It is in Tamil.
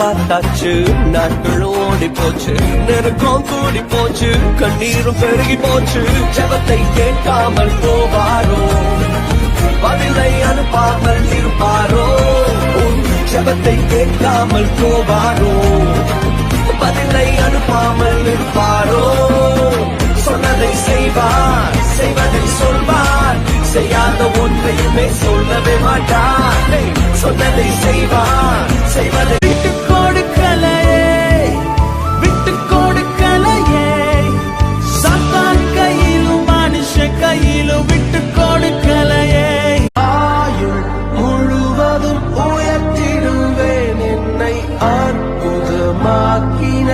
பார்த்தாச்சு, நாட்கள் ஓடி போச்சு, நெருக்கம் கூடி போச்சு, கண்ணீரும் பெருகி போச்சு. ஜெபத்தை கேட்காமல் போவாரோ, பதிலை அனுப்பாமல் இருப்பாரோ? உன் ஜெபத்தை கேட்காமல் போவாரோ, பதிலை அனுப்பாமல் இருப்பாரோ? சொன்னதை செய்வார், செய்வதை சொல்வார், செய்யாத ஒன்றையுமே சொல்லவே மாட்டார். சொன்னதை செய்வார், செய்வதை விட்டு கொடுக்கலையே, விட்டு கொடுக்கலையே. சாத்தான் கையிலும் மனுஷ கையிலும் விட்டு கொடுக்கலையே. ஆயுள் முழுவதும் உயர்த்திடுவேன் என்னை அற்புதமாக்கின